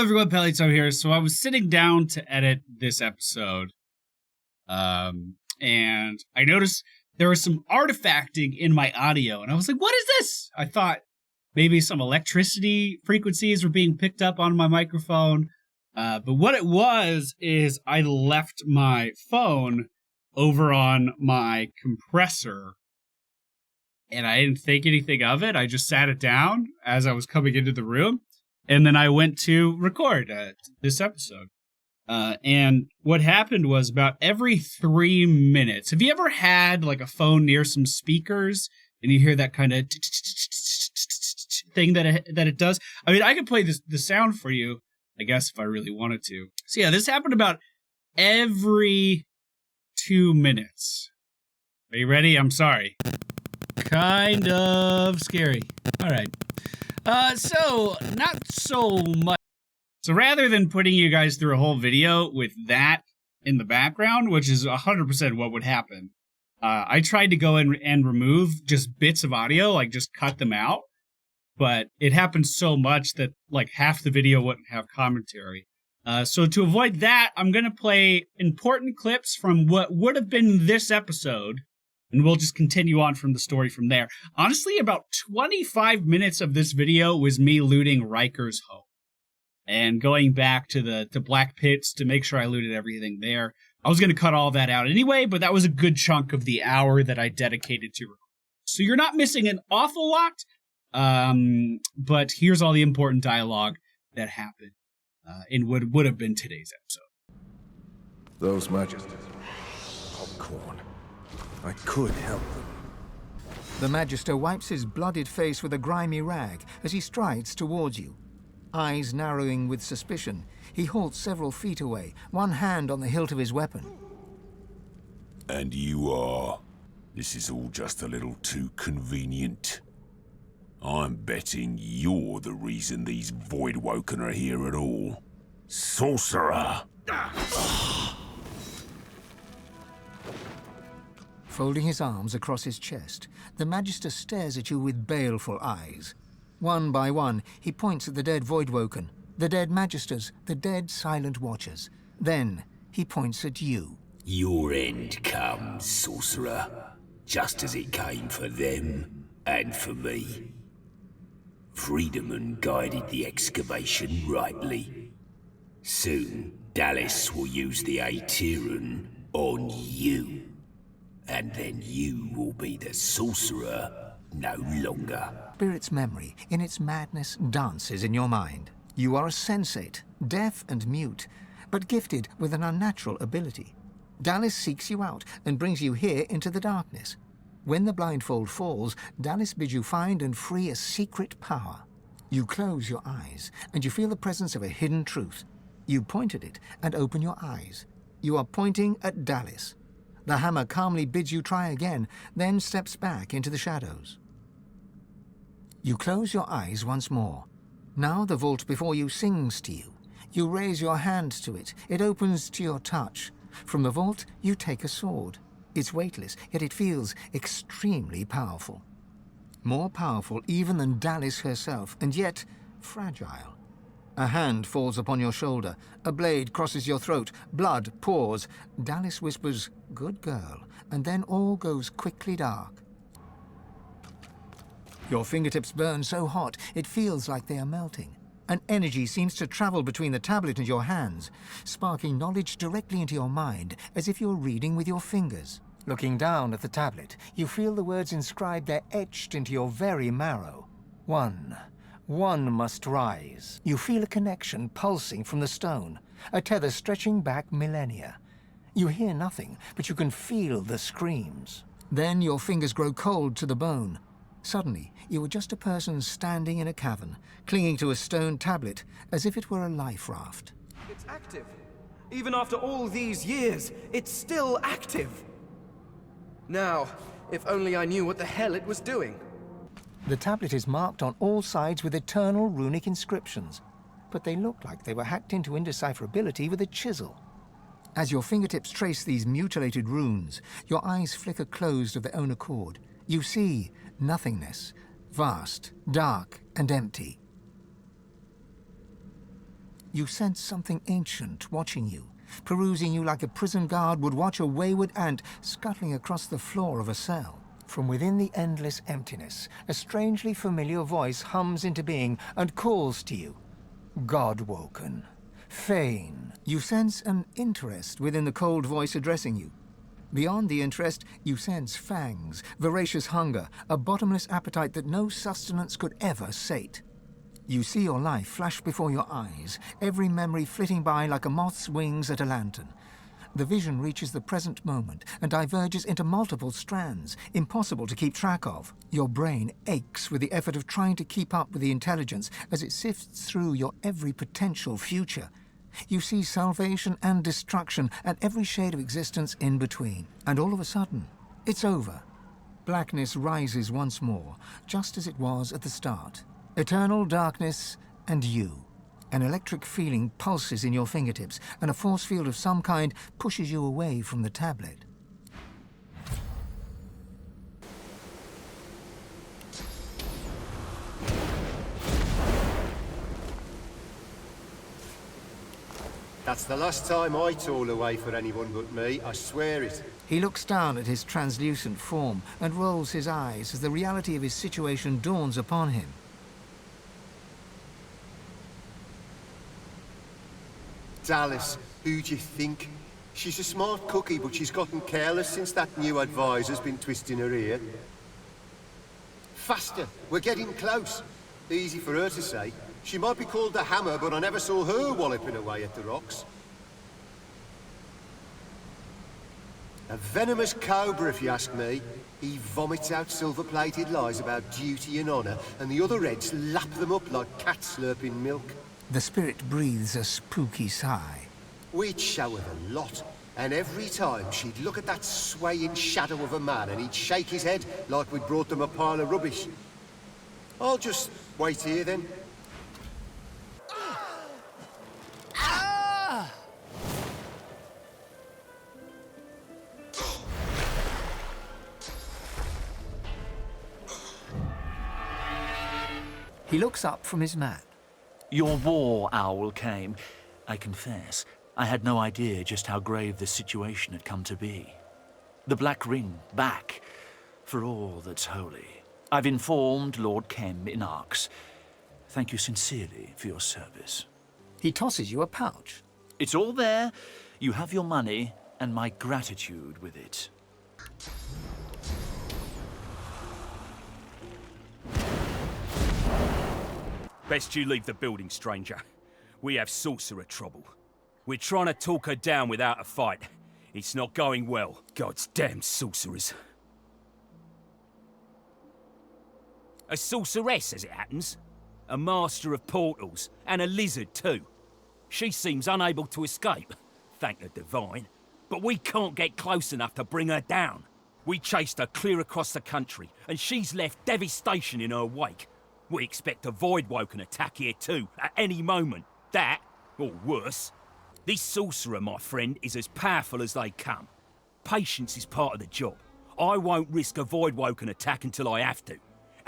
everyone, Pallytime here. So I was sitting down to edit this episode, and I noticed there was some artifacting in my audio, and I was like, what is this? I thought maybe some electricity frequencies were being picked up on my microphone, but what it was is I left my phone over on my compressor, and I didn't think anything of it. I just sat it down as I was coming into the room. And then I went to record this episode. And what happened was about every 3 minutes. Have you ever had like a phone near some speakers and you hear that kind of thing that it does? I mean, I could play the sound for you, I guess, if I really wanted to. So yeah, this happened about every 2 minutes. Are you ready? I'm sorry. Kind of scary. All right. So, not so much. So rather than putting you guys through a whole video with that in the background, which is 100% what would happen, I tried to go in and remove just bits of audio, like just cut them out. But it happened so much that like half the video wouldn't have commentary. So to avoid that, I'm going to play important clips from what would have been this episode. And we'll just continue on from the story from there. Honestly, about 25 minutes of this video was me looting Riker's home. And going back to the Black Pits to make sure I looted everything there. I was going to cut all that out anyway, but that was a good chunk of the hour that I dedicated to recording. So you're not missing an awful lot, but here's all the important dialogue that happened in what would have been today's episode. Those Magisters. Popcorn. I could help them. The Magister wipes his blooded face with a grimy rag as he strides towards you. Eyes narrowing with suspicion, he halts several feet away, one hand on the hilt of his weapon. And you are? This is all just a little too convenient. I'm betting you're the reason these Voidwoken are here at all. Sorcerer! Folding his arms across his chest, the Magister stares at you with baleful eyes. One by one, he points at the dead Voidwoken, the dead Magisters, the dead Silent Watchers. Then, he points at you. Your end comes, Sorcerer, just as it came for them and for me. Freedoman guided the excavation rightly. Soon, Dallas will use the Aetherin on you. And then you will be the sorcerer no longer. Spirit's memory, in its madness, dances in your mind. You are a sensate, deaf and mute, but gifted with an unnatural ability. Dallas seeks you out and brings you here into the darkness. When the blindfold falls, Dallas bids you find and free a secret power. You close your eyes, and you feel the presence of a hidden truth. You point at it and open your eyes. You are pointing at Dallas. The hammer calmly bids you try again, then steps back into the shadows. You close your eyes once more. Now the vault before you sings to you. You raise your hand to it. It opens to your touch. From the vault, you take a sword. It's weightless, yet it feels extremely powerful. More powerful even than Dallas herself, and yet fragile. A hand falls upon your shoulder. A blade crosses your throat. Blood pours. Dallas whispers, "Good girl," and then all goes quickly dark. Your fingertips burn so hot, it feels like they are melting. An energy seems to travel between the tablet and your hands, sparking knowledge directly into your mind, as if you're reading with your fingers. Looking down at the tablet, you feel the words inscribed there etched into your very marrow. One must rise. You feel a connection pulsing from the stone, a tether stretching back millennia. You hear nothing, but you can feel the screams. Then your fingers grow cold to the bone. Suddenly, you are just a person standing in a cavern, clinging to a stone tablet, as if it were a life raft. It's active. Even after all these years, it's still active. Now, if only I knew what the hell it was doing. The tablet is marked on all sides with eternal runic inscriptions, but they look like they were hacked into indecipherability with a chisel. As your fingertips trace these mutilated runes, your eyes flicker closed of their own accord. You see nothingness, vast, dark, and empty. You sense something ancient watching you, perusing you like a prison guard would watch a wayward ant scuttling across the floor of a cell. From within the endless emptiness, a strangely familiar voice hums into being and calls to you. God-woken. Fane. You sense an interest within the cold voice addressing you. Beyond the interest, you sense fangs, voracious hunger, a bottomless appetite that no sustenance could ever sate. You see your life flash before your eyes, every memory flitting by like a moth's wings at a lantern. The vision reaches the present moment and diverges into multiple strands, impossible to keep track of. Your brain aches with the effort of trying to keep up with the intelligence as it sifts through your every potential future. You see salvation and destruction and every shade of existence in between. And all of a sudden, it's over. Blackness rises once more, just as it was at the start. Eternal darkness and you. An electric feeling pulses in your fingertips, and a force field of some kind pushes you away from the tablet. That's the last time I toil away for anyone but me, I swear it. He looks down at his translucent form and rolls his eyes as the reality of his situation dawns upon him. Dallas, who do you think? She's a smart cookie, but she's gotten careless since that new advisor's been twisting her ear. Faster, we're getting close. Easy for her to say. She might be called the Hammer, but I never saw her walloping away at the rocks. A venomous cobra, if you ask me. He vomits out silver-plated lies about duty and honor, and the other Reds lap them up like cats slurping milk. The spirit breathes a spooky sigh. We'd show her the lot, and every time she'd look at that swaying shadow of a man and he'd shake his head like we'd brought them a pile of rubbish. I'll just wait here then. He looks up from his map. Your war owl came. I confess, I had no idea just how grave the situation had come to be. The Black Ring, back, for all that's holy. I've informed Lord Kem in Arx. Thank you sincerely for your service. He tosses you a pouch. It's all there. You have your money, and my gratitude with it. Best you leave the building, stranger. We have sorcerer trouble. We're trying to talk her down without a fight. It's not going well. God's damn sorcerers. A sorceress, as it happens. A master of portals, and a lizard too. She seems unable to escape, thank the divine. But we can't get close enough to bring her down. We chased her clear across the country, and she's left devastation in her wake. We expect a Voidwoken attack here too, at any moment. That, or worse. This sorcerer, my friend, is as powerful as they come. Patience is part of the job. I won't risk a Voidwoken attack until I have to.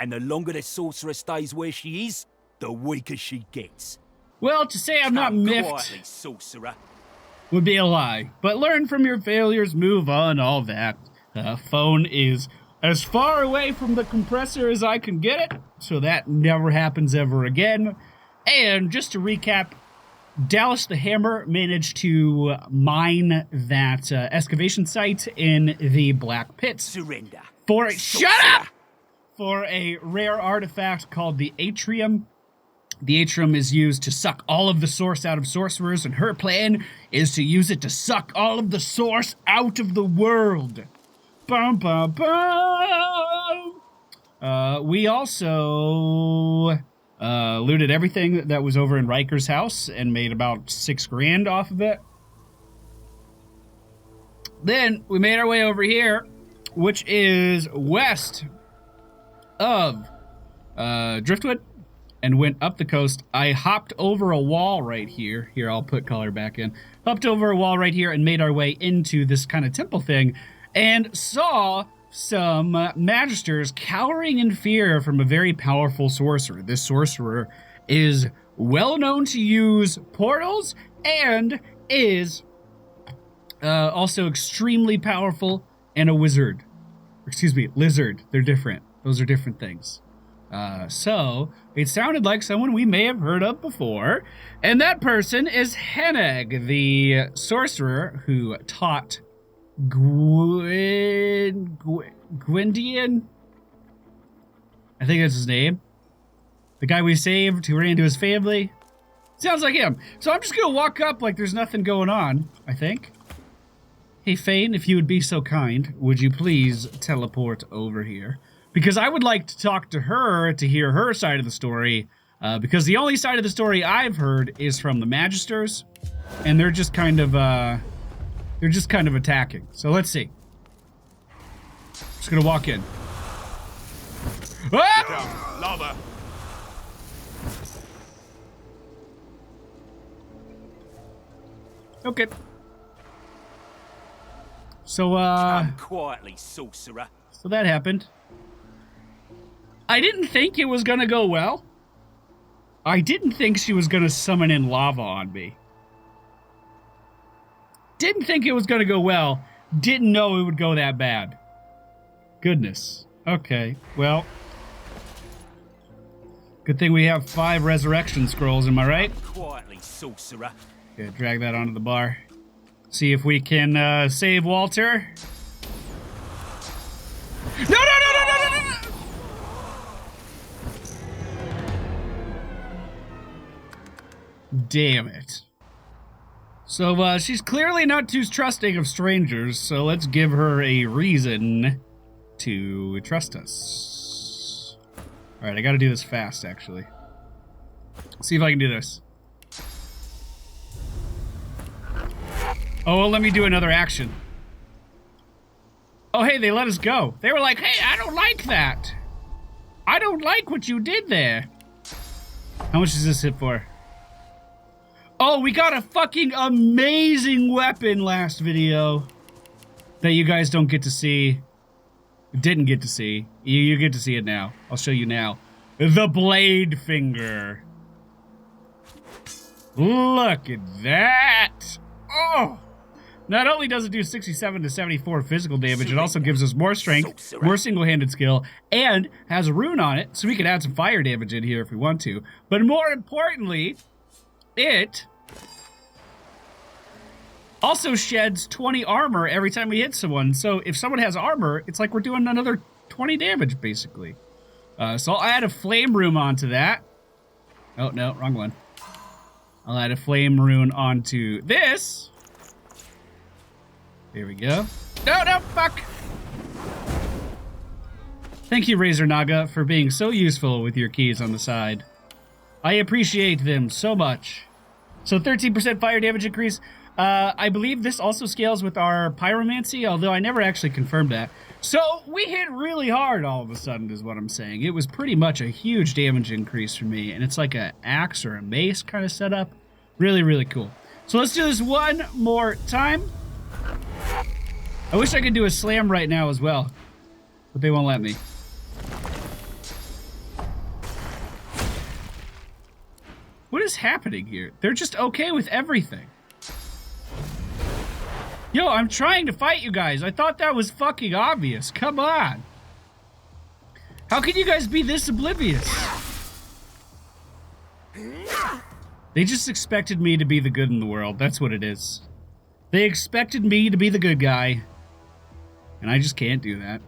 And the longer the sorcerer stays where she is, the weaker she gets. Well, to say I'm not Come miffed quietly, sorcerer. would be a lie. But learn from your failures, move on, all that. The phone is as far away from the compressor as I can get it, so that never happens ever again. And just to recap, Dallas the Hammer managed to mine that excavation site in the Black Pits. Surrender. Shut up! For a rare artifact called the Atrium. The Atrium is used to suck all of the source out of sorcerers, and her plan is to use it to suck all of the source out of the world. Bum, bum, bum. We also looted everything that was over in Riker's house and made about $6 grand off of it. Then we made our way over here, which is west of Driftwood, and went up the coast. I hopped over a wall right here. Here, I'll put color back in. Hopped over a wall right here and made our way into this kind of temple thing, and saw some magisters cowering in fear from a very powerful sorcerer. This sorcerer is well known to use portals and is also extremely powerful and a wizard. Excuse me, lizard. They're different. Those are different things. So it sounded like someone we may have heard of before, and that person is Hennig, the sorcerer who taught Gwydion. I think that's his name. The guy we saved who ran into his family. Sounds like him. So I'm just gonna walk up like there's nothing going on, I think. Hey, Fane, if you would be so kind, would you please teleport over here? Because I would like to talk to her to hear her side of the story, because the only side of the story I've heard is from the Magisters, and they're just kind of attacking. So let's see. Just gonna walk in. Ah! Lava. Okay. So, Come quietly, sorcerer. So that happened. I didn't think it was gonna go well. I didn't think she was gonna summon in lava on me. Didn't think it was gonna go well. Didn't know it would go that bad. Goodness. Okay, well. Good thing we have 5 resurrection scrolls, am I right? Come quietly, sorcerer. Okay, drag that onto the bar. See if we can save Walter. No! Damn it. So, she's clearly not too trusting of strangers, so let's give her a reason to trust us. Alright, I gotta do this fast, actually. Let's see if I can do this. Oh, well, let me do another action. Oh, hey, they let us go. They were like, hey, I don't like that. I don't like what you did there. How much does this hit for? Oh, we got a fucking amazing weapon last video that you guys don't get to see. Didn't get to see. You get to see it now. I'll show you now. The Blade Finger. Look at that. Oh. Not only does it do 67 to 74 physical damage, it also gives us more strength, more single-handed skill, and has a rune on it, so we can add some fire damage in here if we want to. But more importantly, it also sheds 20 armor every time we hit someone. So if someone has armor, it's like we're doing another 20 damage, basically. So I'll add a flame rune onto that. Oh, no, wrong one. I'll add a flame rune onto this. There we go. No, fuck! Thank you, Razor Naga, for being so useful with your keys on the side. I appreciate them so much. So 13% fire damage increase. I believe this also scales with our pyromancy, although I never actually confirmed that. So we hit really hard all of a sudden is what I'm saying. It was pretty much a huge damage increase for me, and it's like an axe or a mace kind of setup. Really, really cool. So let's do this one more time. I wish I could do a slam right now as well, but they won't let me. What is happening here? They're just okay with everything. Yo, I'm trying to fight you guys. I thought that was fucking obvious. Come on. How can you guys be this oblivious? They just expected me to be the good in the world. That's what it is. They expected me to be the good guy. And I just can't do that.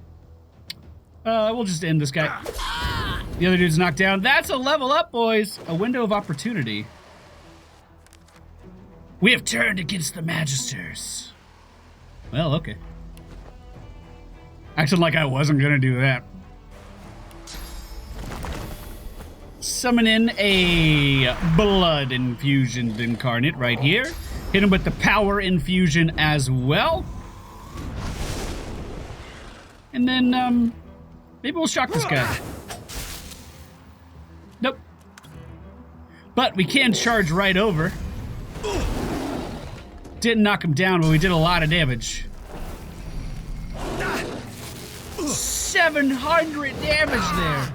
We'll just end this guy. The other dude's knocked down. That's a level up, boys. A window of opportunity. We have turned against the Magisters. Well, okay. Acting like I wasn't gonna do that. Summon in a blood infusion incarnate right here. Hit him with the power infusion as well. And then, maybe we'll shock this guy. Nope. But we can charge right over. Didn't knock him down, but we did a lot of damage. 700 damage there.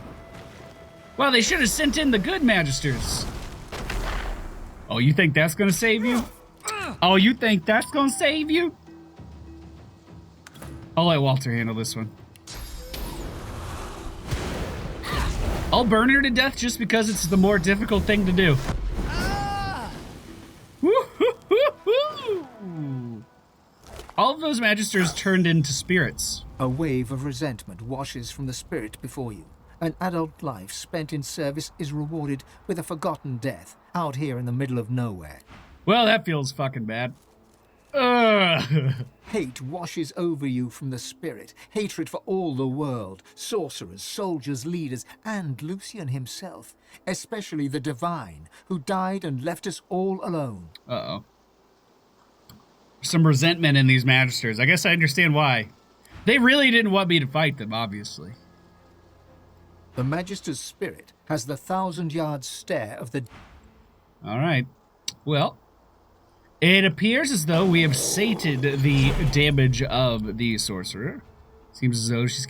Well, they should have sent in the good Magisters. Oh, you think that's gonna save you? Oh, you think that's gonna save you? I'll let Walter handle this one. I'll burn her to death just because it's the more difficult thing to do. All of those magisters turned into spirits. A wave of resentment washes from the spirit before you. An adult life spent in service is rewarded with a forgotten death out here in the middle of nowhere. Well, that feels fucking bad. Ugh. Hate washes over you from the spirit. Hatred for all the world. Sorcerers, soldiers, leaders, and Lucian himself. Especially the Divine, who died and left us all alone. Uh-oh. Some resentment in these magisters. I guess I understand why. They really didn't want me to fight them, obviously. The Magister's spirit has the 1,000-yard stare of the... All right. Well, it appears as though we have sated the damage of the sorcerer. Seems as though she's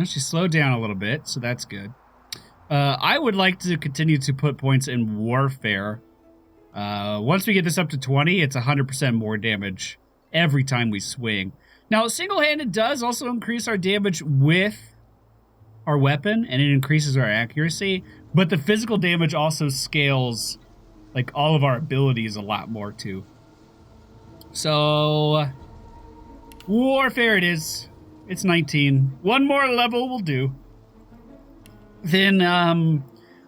she's slowed down a little bit, so that's good. I would like to continue to put points in warfare. Once we get this up to 20, it's 100% more damage every time we swing. Now, single-handed does also increase our damage with our weapon, and it increases our accuracy, but the physical damage also scales, like, all of our abilities a lot more, too. So, warfare it is. It's 19. One more level will do. Then, I am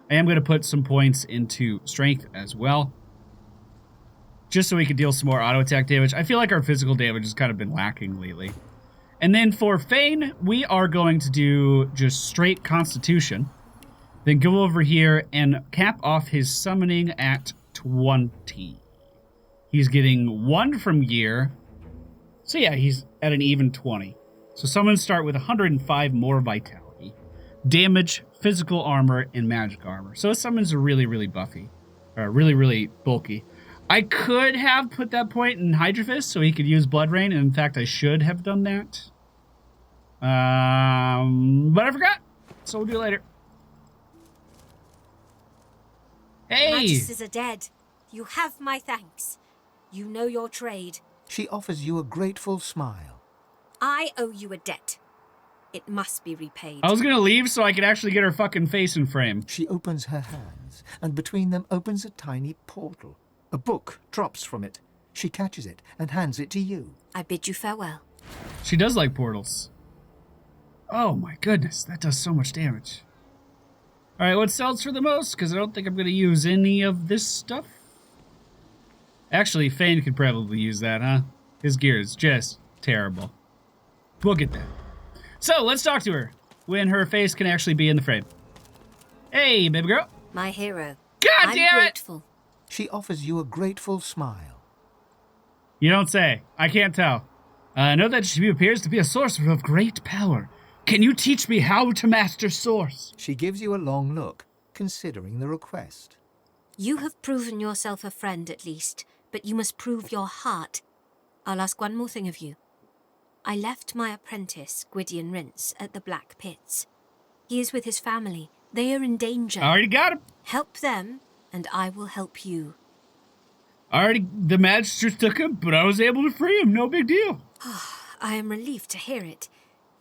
going to put some points into strength as well, just so we can deal some more auto attack damage. I feel like our physical damage has kind of been lacking lately. And then for Fane, we are going to do just straight Constitution. Then go over here and cap off his summoning at 20. He's getting 1 from gear. So yeah, he's at an even 20. So summons start with 105 more vitality. Damage, physical armor, and magic armor. So his summons are really, really buffy. Or really, really bulky. I could have put that point in Hydra Fist so he could use Blood Rain, and in fact I should have done that. But I forgot, so we'll do it later. Hey! The Magisters are dead. You have my thanks. You know your trade. She offers you a grateful smile. I owe you a debt. It must be repaid. I was gonna leave so I could actually get her fucking face in frame. She opens her hands, and between them opens a tiny portal. A book drops from it. She catches it and hands it to you. I bid you farewell. She does like portals. Oh my goodness, that does so much damage. Alright, what sells for the most? Because I don't think I'm going to use any of this stuff. Actually, Fane could probably use that, huh? His gear is just terrible. We'll get there. So, let's talk to her when her face can actually be in the frame. Hey, baby girl. My hero. God damn it! I'm grateful. She offers you a grateful smile. You don't say. I can't tell. I know that she appears to be a sorcerer of great power. Can you teach me how to master Source? She gives you a long look, considering the request. You have proven yourself a friend at least, but you must prove your heart. I'll ask one more thing of you. I left my apprentice, Gwydion Rince, at the Black Pits. He is with his family. They are in danger. I already got him. Help them, and I will help you. The Magister took him, but I was able to free him. No big deal. I am relieved to hear it.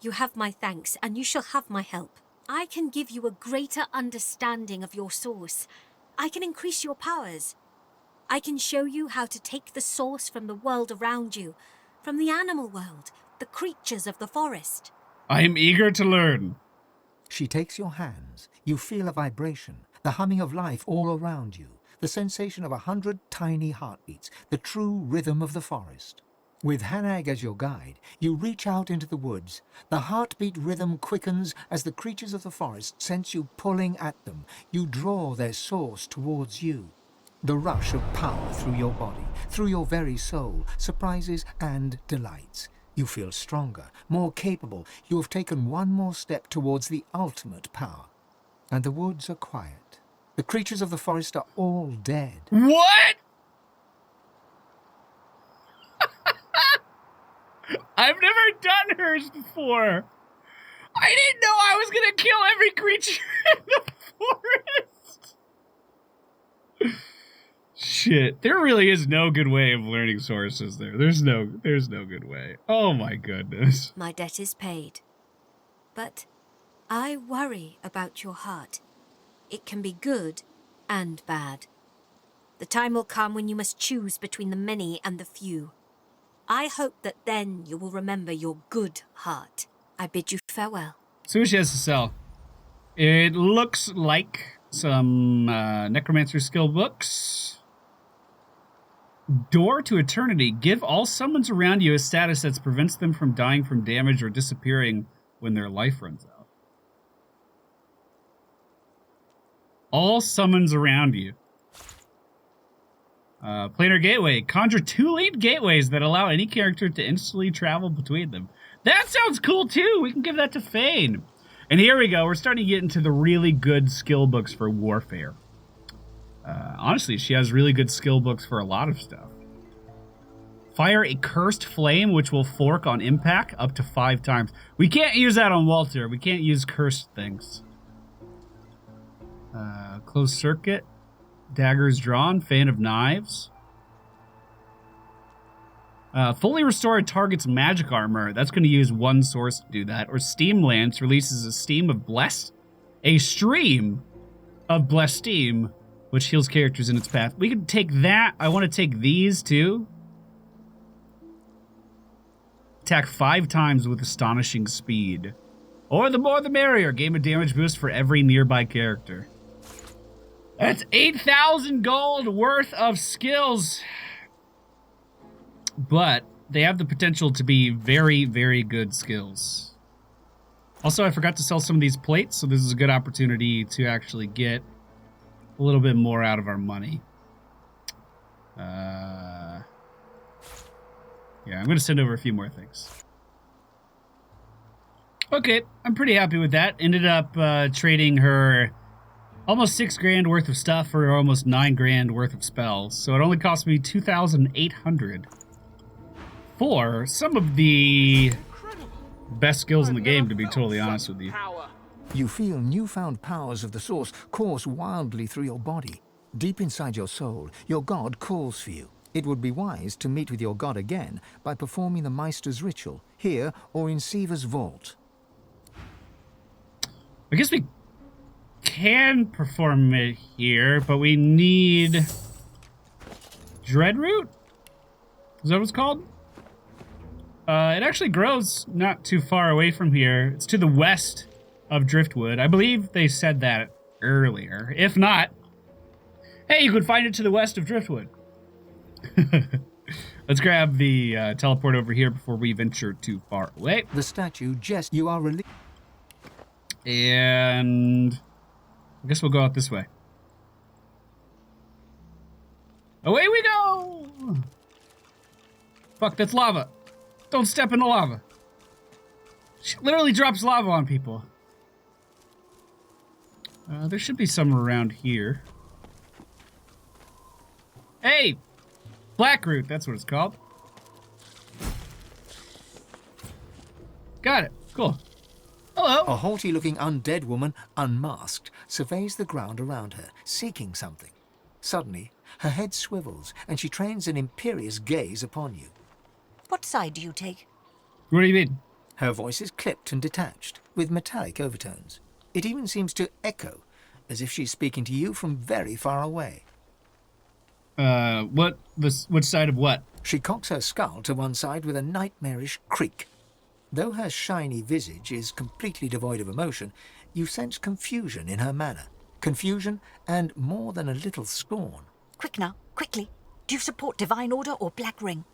You have my thanks, and you shall have my help. I can give you a greater understanding of your source. I can increase your powers. I can show you how to take the source from the world around you, from the animal world, the creatures of the forest. I am eager to learn. She takes your hands. You feel a vibration, the humming of life all around you, the sensation of 100 tiny heartbeats, the true rhythm of the forest. With Hanag as your guide, you reach out into the woods. The heartbeat rhythm quickens as the creatures of the forest sense you pulling at them. You draw their source towards you. The rush of power through your body, through your very soul, surprises and delights. You feel stronger, more capable. You have taken one more step towards the ultimate power. And the woods are quiet. The creatures of the forest are all dead. What? I've never done hers before. I didn't know I was gonna kill every creature in the forest. Shit, there really is no good way of learning sources there. There's no good way. Oh my goodness. My debt is paid. But I worry about your heart. It can be good and bad. The time will come when you must choose between the many and the few. I hope that then you will remember your good heart. I bid you farewell. See what she has to sell. It looks like some necromancer skill books. Door to Eternity. Give all summons around you a status that prevents them from dying from damage or disappearing when their life runs out. All summons around you. Planar Gateway. Conjure 2 lead gateways that allow any character to instantly travel between them. That sounds cool too! We can give that to Fane. And here we go. We're starting to get into the really good skill books for warfare. Honestly, she has really good skill books for a lot of stuff. Fire a cursed flame, which will fork on impact up to 5 times. We can't use that on Walter. We can't use cursed things. Closed circuit. Daggers drawn. Fan of knives. Fully restore a target's magic armor. That's going to use 1 source to do that. Or Steam Lance releases a stream of blessed steam, which heals characters in its path. We can take that. I want to take these too. Attack 5 times with astonishing speed. Or the more the merrier. Gain a damage boost for every nearby character. That's 8,000 gold worth of skills. But they have the potential to be very, very good skills. Also, I forgot to sell some of these plates, so this is a good opportunity to actually get a little bit more out of our money. Yeah, I'm going to send over a few more things. Okay, I'm pretty happy with that. Ended up trading her almost 6 grand worth of stuff for almost 9 grand worth of spells. So it only cost me 2,800 for some of the best skills in the game, to be totally honest with you. You feel newfound powers of the source course wildly through your body. Deep inside your soul, your god calls for you. It would be wise to meet with your god again by performing the Meister's ritual, here or in Siva's vault. I guess we can perform it here, but we need Dreadroot? Is that what it's called? It actually grows not too far away from here. It's to the west of Driftwood. I believe they said that earlier. If not, hey, you could find it to the west of Driftwood. Let's grab the teleport over here before we venture too far away. The statue, Jess, you are released. And I guess we'll go out this way. Away we go! Fuck, that's lava. Don't step in the lava. She literally drops lava on people. There should be some around here. Hey! Blackroot, that's what it's called. Got it. Cool. Hello. A haughty-looking undead woman, unmasked, surveys the ground around her, seeking something. Suddenly, her head swivels, and she trains an imperious gaze upon you. What side do you take? What do you mean? Her voice is clipped and detached, with metallic overtones. It even seems to echo, as if she's speaking to you from very far away. Which side of what? She cocks her skull to one side with a nightmarish creak. Though her shiny visage is completely devoid of emotion, you sense confusion in her manner. Confusion and more than a little scorn. Quick now, quickly. Do you support Divine Order or Black Ring?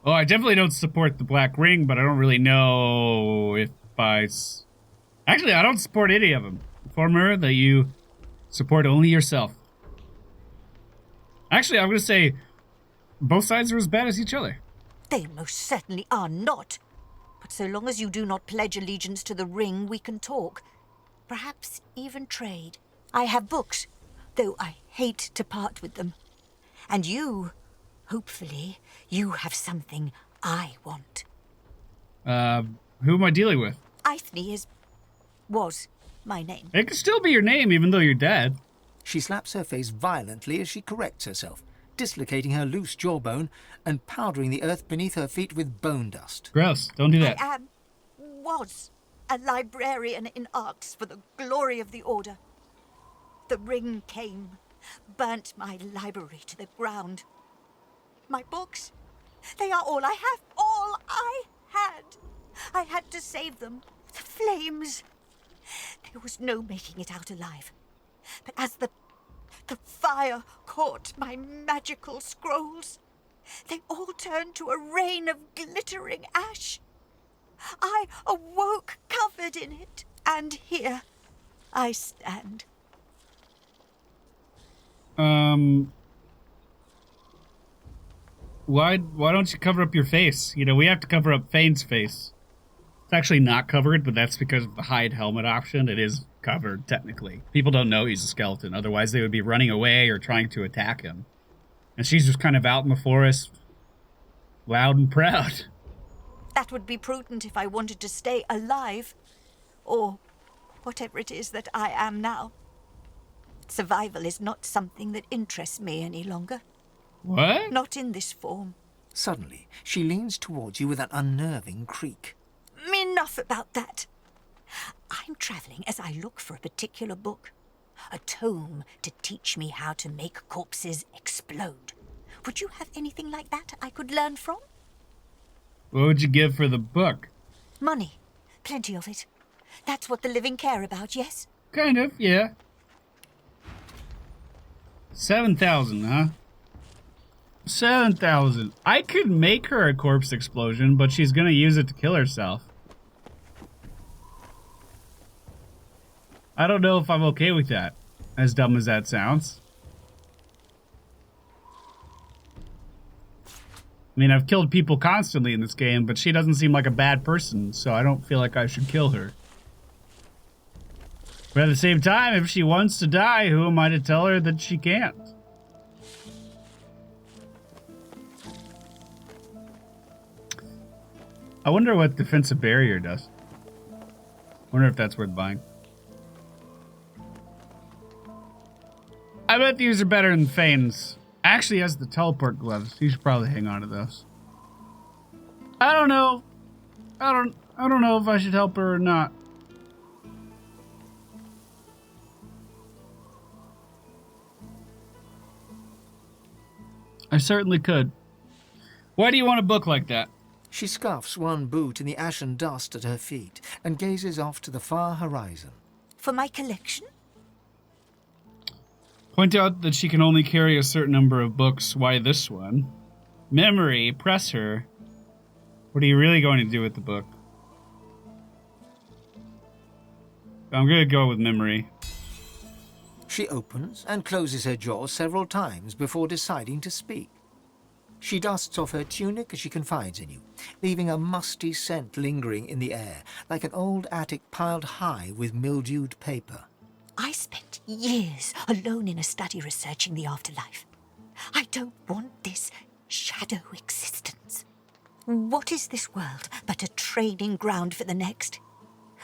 Oh, I definitely don't support the Black Ring, but I don't really know if Actually, I don't support any of them. Inform her that you support only yourself. Actually, I'm going to say both sides are as bad as each other. They most certainly are not. But so long as you do not pledge allegiance to the ring, we can talk. Perhaps even trade. I have books, though I hate to part with them. And you, hopefully, you have something I want. Who am I dealing with? Eithne was my name. It could still be your name, even though you're dead. She slaps her face violently as she corrects herself, dislocating her loose jawbone and powdering the earth beneath her feet with bone dust. Gross. Don't do that. Was a librarian in arts for the glory of the Order. The ring came, burnt my library to the ground. My books, they are all I have, all I had. I had to save them. The flames. There was no making it out alive. But as the fire caught my magical scrolls, they all turned to a rain of glittering ash. I awoke covered in it, and here I stand. Why don't you cover up your face? You know, we have to cover up Fane's face. It's actually not covered, but that's because of the hide helmet option. It is covered, technically. People don't know he's a skeleton. Otherwise, they would be running away or trying to attack him. And she's just kind of out in the forest, loud and proud. That would be prudent if I wanted to stay alive. Or whatever it is that I am now. Survival is not something that interests me any longer. What? Not in this form. Suddenly, she leans towards you with an unnerving creak. Enough about that. I'm travelling as I look for a particular book. A tome to teach me how to make corpses explode. Would you have anything like that I could learn from? What would you give for the book? Money. Plenty of it. That's what the living care about, yes? Kind of, yeah. 7,000, huh? 7,000. I could make her a corpse explosion, but she's gonna use it to kill herself. I don't know if I'm okay with that, as dumb as that sounds. I mean, I've killed people constantly in this game, but she doesn't seem like a bad person, so I don't feel like I should kill her. But at the same time, if she wants to die, who am I to tell her that she can't? I wonder what defensive barrier does. Wonder if that's worth buying. I bet these are better than Fane's. Actually has the teleport gloves. You should probably hang on to those. I don't know. I don't know if I should help her or not. I certainly could. Why do you want a book like that? She scuffs one boot in the ashen dust at her feet and gazes off to the far horizon. For my collection? Point out that she can only carry a certain number of books. Why this one? Memory, press her. What are you really going to do with the book? I'm going to go with memory. She opens and closes her jaw several times before deciding to speak. She dusts off her tunic as she confides in you, leaving a musty scent lingering in the air, like an old attic piled high with mildewed paper. I spent years alone in a study researching the afterlife. I don't want this shadow existence. What is this world but a training ground for the next?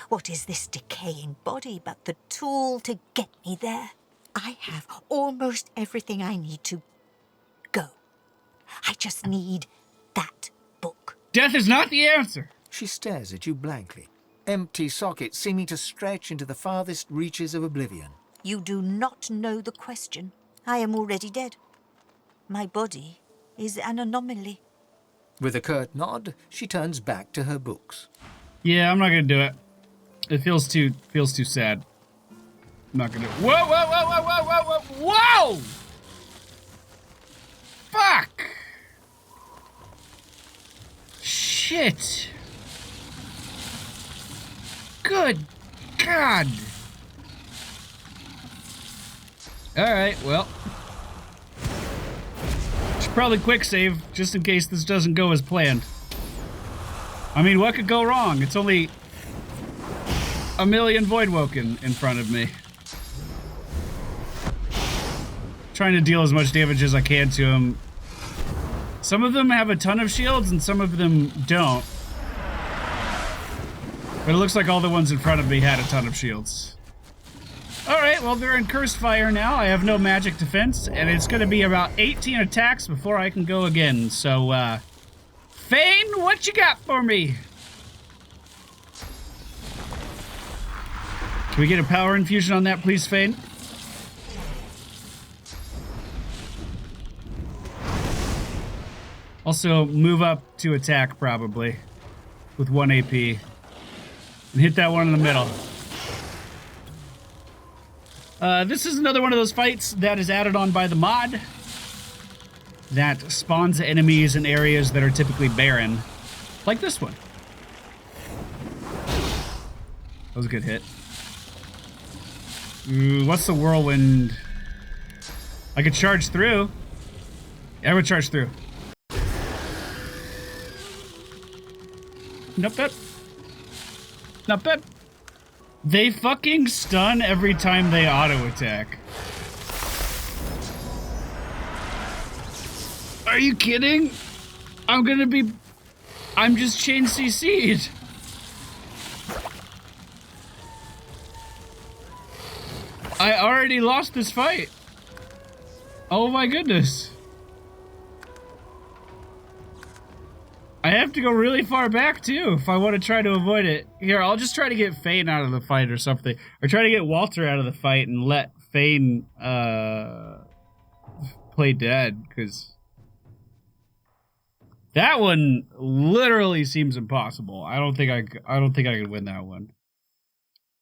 What is this decaying body but the tool to get me there? I have almost everything I need to go. I just need that book. Death is not the answer. She stares at you blankly, empty sockets seeming to stretch into the farthest reaches of oblivion. You do not know the question. I am already dead. My body is an anomaly. With a curt nod, she turns back to her books. Yeah, I'm not gonna do it. It feels too sad. I'm not gonna do it. Whoa, whoa, whoa, whoa, whoa, whoa, whoa! Whoa! Fuck! Shit! Good God! Alright, well. Should probably quick save, just in case this doesn't go as planned. I mean, what could go wrong? It's only a million Voidwoken in front of me. Trying to deal as much damage as I can to him. Some of them have a ton of shields and some of them don't. But it looks like all the ones in front of me had a ton of shields. Alright, well, they're in Cursed Fire now. I have no magic defense, and it's going to be about 18 attacks before I can go again. So, Fane, what you got for me? Can we get a power infusion on that, please, Fane? Also, move up to attack, probably, with 1 AP. And hit that one in the middle. This is another one of those fights that is added on by the mod that spawns enemies in areas that are typically barren, like this one. That was a good hit. Ooh, what's the whirlwind? I could charge through. Yeah, I would charge through. Not bad. Not bad. They fucking stun every time they auto attack. Are you kidding? I'm just chain CC'd. I already lost this fight. Oh my goodness. I have to go really far back too if I want to try to avoid it. Here, I'll just try to get Fane out of the fight or something. Or try to get Walter out of the fight and let Fane play dead, because that one literally seems impossible. I don't think I could win that one.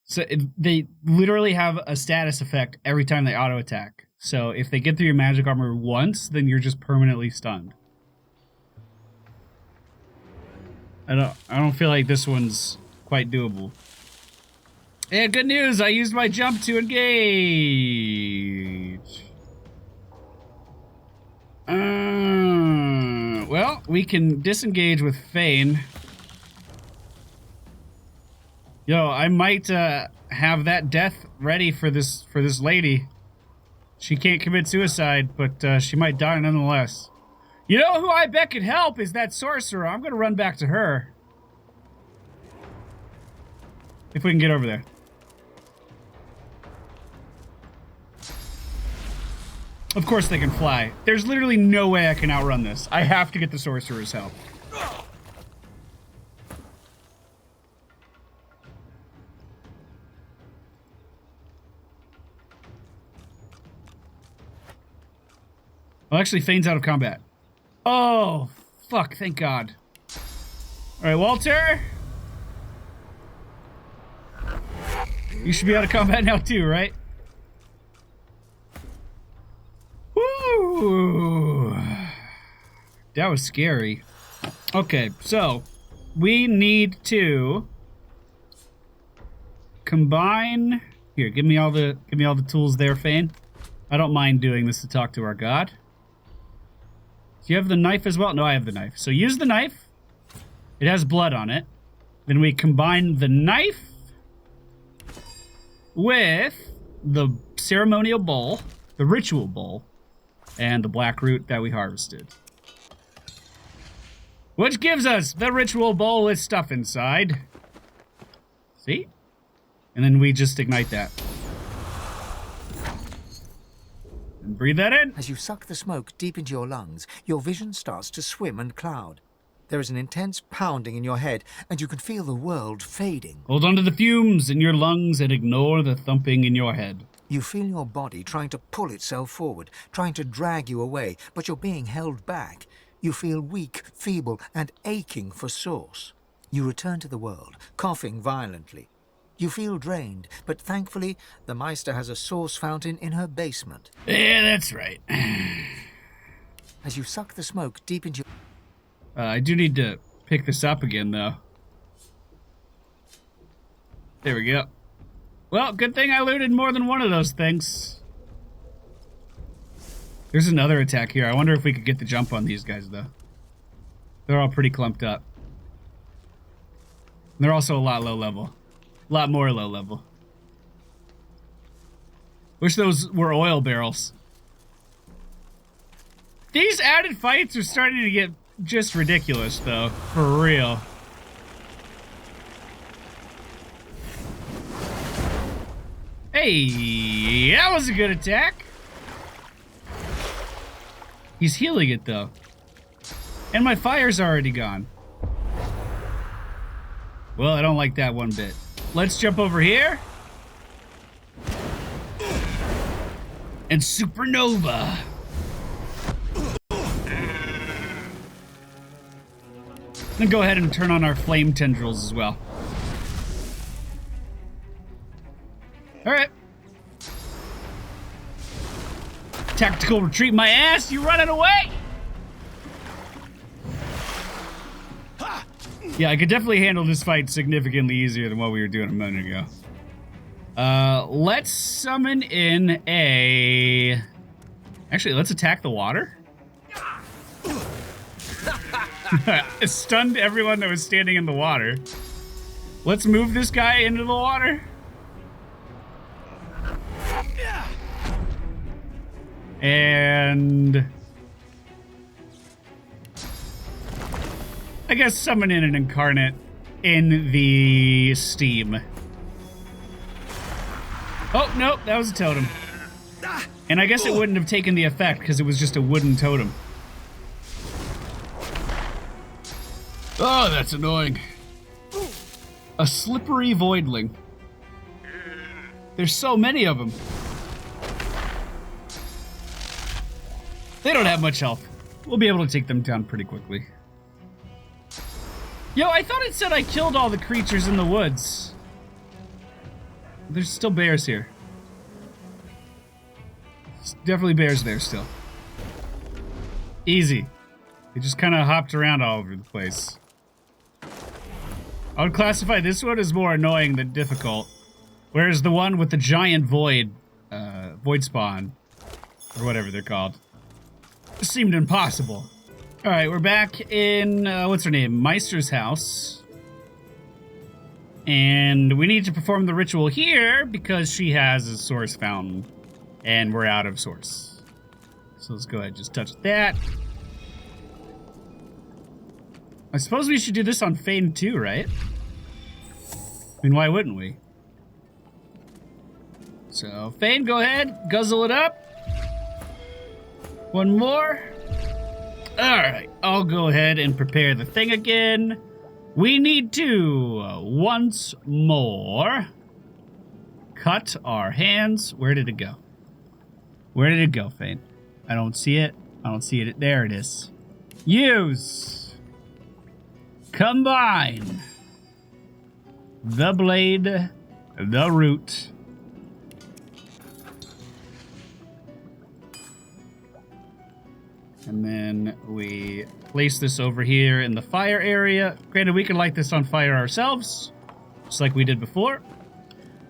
So they literally have a status effect every time they auto attack. So if they get through your magic armor once, then you're just permanently stunned. I don't feel like this one's quite doable. Yeah, good news. I used my jump to engage. Well, we can disengage with Fane. Yo, I might have that death ready for this lady. She can't commit suicide, but she might die nonetheless. You know who I bet could help is that sorcerer. I'm gonna run back to her. If we can get over there. Of course they can fly. There's literally no way I can outrun this. I have to get the sorcerer's help. Well, actually, Fane's out of combat. Oh, fuck, thank God. Alright, Walter. You should be out of combat now too, right? Woo! That was scary. Okay, so we need to combine. Here, give me all the tools there, Fane. I don't mind doing this to talk to our god. Do you have the knife as well? No, I have the knife. So use the knife. It has blood on it. Then we combine the knife with the ceremonial bowl, the ritual bowl, and the black root that we harvested. Which gives us the ritual bowl with stuff inside. See? And then we just ignite that. And breathe that in. As you suck the smoke deep into your lungs, your vision starts to swim and cloud. There is an intense pounding in your head, and you can feel the world fading. Hold on to the fumes in your lungs and ignore the thumping in your head. You feel your body trying to pull itself forward, trying to drag you away, but you're being held back. You feel weak, feeble, and aching for source. You return to the world, coughing violently. You feel drained, but thankfully, the Meister has a source fountain in her basement. Yeah, that's right. As you suck the smoke deep into your... I do need to pick this up again, though. There we go. Well, good thing I looted more than one of those things. There's another attack here. I wonder if we could get the jump on these guys, though. They're all pretty clumped up. They're also a lot low level. A lot more low level. Wish those were oil barrels. These added fights are starting to get just ridiculous, though. For real. Hey, that was a good attack. He's healing it, though. And my fire's already gone. Well, I don't like that one bit. Let's jump over here. And supernova. Then go ahead and turn on our flame tendrils as well. All right. Tactical retreat my ass, you running away? Yeah, I could definitely handle this fight significantly easier than what we were doing a moment ago. Let's summon in a... Actually, let's attack the water. It stunned everyone that was standing in the water. Let's move this guy into the water. And... I guess summon in an incarnate in the steam. Oh, nope, that was a totem. And I guess it wouldn't have taken the effect because it was just a wooden totem. Oh, that's annoying. A slippery voidling. There's so many of them. They don't have much health. We'll be able to take them down pretty quickly. Yo, I thought it said I killed all the creatures in the woods. There's still bears here. There's definitely bears there still. Easy. They just kind of hopped around all over the place. I would classify this one as more annoying than difficult. Whereas the one with the giant void spawn, or whatever they're called, seemed impossible. All right, we're back in, what's her name? Meister's house. And we need to perform the ritual here because she has a source fountain and we're out of source. So let's go ahead and just touch that. I suppose we should do this on Fane too, right? I mean, why wouldn't we? So, Fane, go ahead, guzzle it up. One more. Alright, I'll go ahead and prepare the thing again. We need to, once more, cut our hands. Where did it go? Where did it go, Fane? I don't see it. I don't see it. There it is. Use. Combine. The blade. The root. And then we place this over here in the fire area. Granted, we can light this on fire ourselves, just like we did before.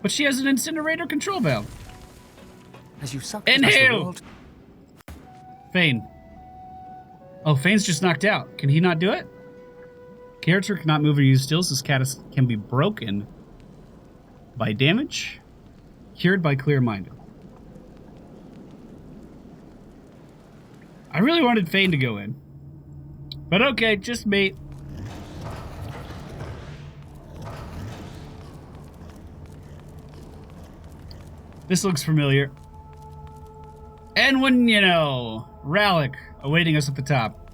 But she has an incinerator control valve. As you suck Inhale! Fane. Oh, Fane's just knocked out. Can he not do it? Character cannot move or use stills. This cat can be broken by damage. Cured by clear-minded. I really wanted Fane to go in. But okay, just me. This looks familiar. And when, you know, Rallick awaiting us at the top.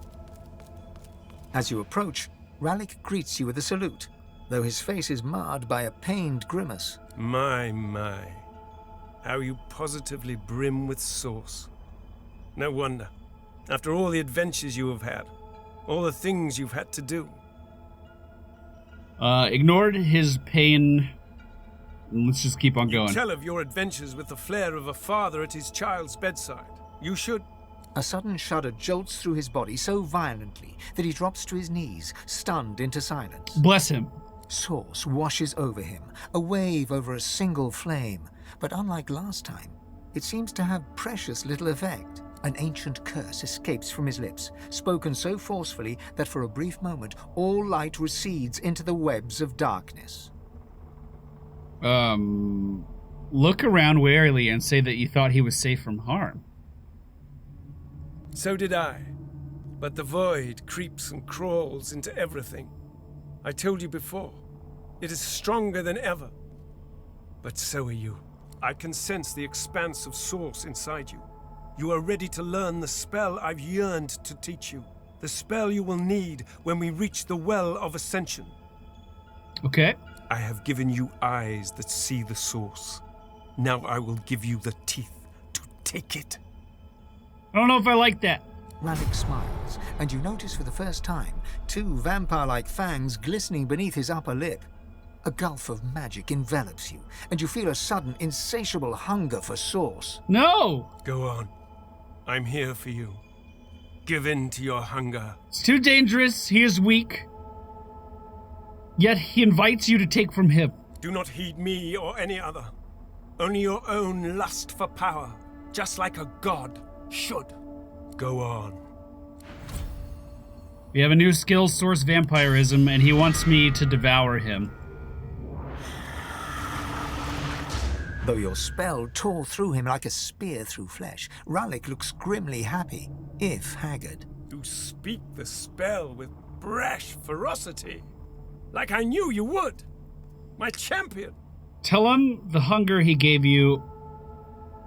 As you approach, Rallick greets you with a salute, though his face is marred by a pained grimace. My. How you positively brim with sauce. No wonder. After all the adventures you have had, all the things you've had to do. Ignored his pain. Let's just keep on going. You tell of your adventures with the flair of a father at his child's bedside. You should. A sudden shudder jolts through his body so violently that he drops to his knees, stunned into silence. Bless him. Sauce washes over him, a wave over a single flame. But unlike last time, it seems to have precious little effect. An ancient curse escapes from his lips, spoken so forcefully that for a brief moment all light recedes into the webs of darkness. Look around warily and say that you thought he was safe from harm. So did I. But the void creeps and crawls into everything. I told you before, it is stronger than ever. But so are you. I can sense the expanse of source inside you. You are ready to learn the spell I've yearned to teach you. The spell you will need when we reach the Well of Ascension. Okay. I have given you eyes that see the source. Now I will give you the teeth to take it. I don't know if I like that. Ralik smiles, and you notice for the first time 2 vampire-like fangs glistening beneath his upper lip. A gulf of magic envelops you, and you feel a sudden, insatiable hunger for source. No! Go on. I'm here for you. Give in to your hunger. It's too dangerous. He is weak. Yet he invites you to take from him. Do not heed me or any other. Only your own lust for power, just like a god should. Go on. We have a new skill, Source Vampirism, and he wants me to devour him. Though your spell tore through him like a spear through flesh, Ralik looks grimly happy, if haggard. You speak the spell with brash ferocity, like I knew you would. My champion. Tell him the hunger he gave you.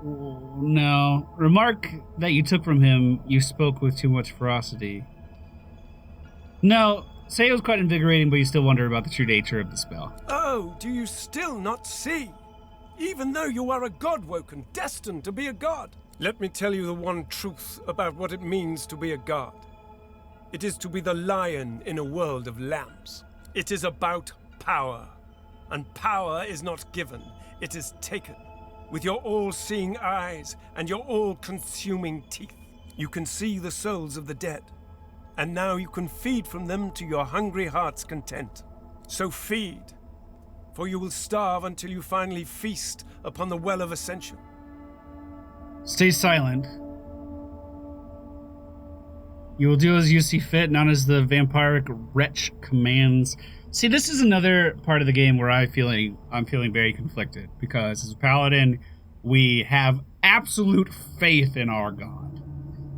No. Remark that you took from him, you spoke with too much ferocity. No. Say it was quite invigorating, but you still wonder about the true nature of the spell. Oh, do you still not see? Even though you are a god-woken, destined to be a god. Let me tell you the one truth about what it means to be a god. It is to be the lion in a world of lambs. It is about power. And power is not given, it is taken. With your all-seeing eyes and your all-consuming teeth, you can see the souls of the dead. And now you can feed from them to your hungry heart's content. So feed, for you will starve until you finally feast upon the Well of Ascension. Stay silent. You will do as you see fit, not as the vampiric wretch commands. See, this is another part of the game where I'm feeling very conflicted, because as a paladin, we have absolute faith in our god,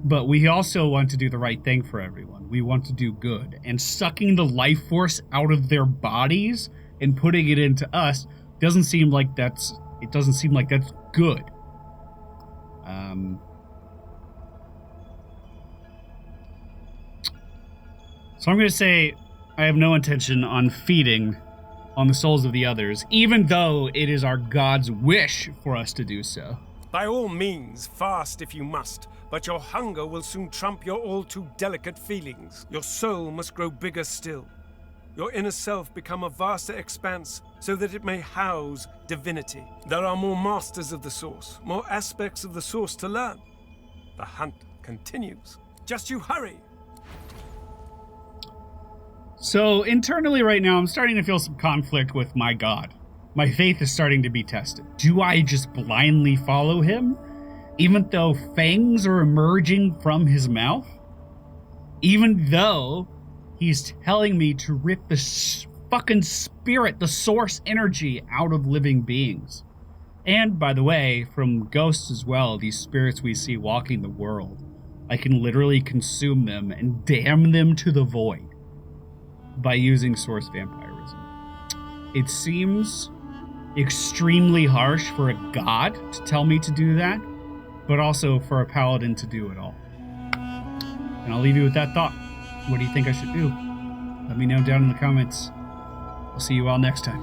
but we also want to do the right thing for everyone. We want to do good, and sucking the life force out of their bodies and putting it into us doesn't seem like that's good. So I'm going to say I have no intention on feeding on the souls of the others, even though it is our God's wish for us to do so. By all means, fast if you must, but your hunger will soon trump your all too delicate feelings. Your soul must grow bigger still. Your inner self become a vaster expanse so that it may house divinity. There are more masters of the source, more aspects of the source to learn. The hunt continues. Just you hurry. So internally right now, I'm starting to feel some conflict with my god. My faith is starting to be tested. Do I just blindly follow him, even though fangs are emerging from his mouth? Even though he's telling me to rip the fucking spirit, the source energy, out of living beings. And, by the way, from ghosts as well, these spirits we see walking the world, I can literally consume them and damn them to the void by using source vampirism. It seems extremely harsh for a god to tell me to do that, but also for a paladin to do it all. And I'll leave you with that thought. What do you think I should do? Let me know down in the comments. I'll see you all next time.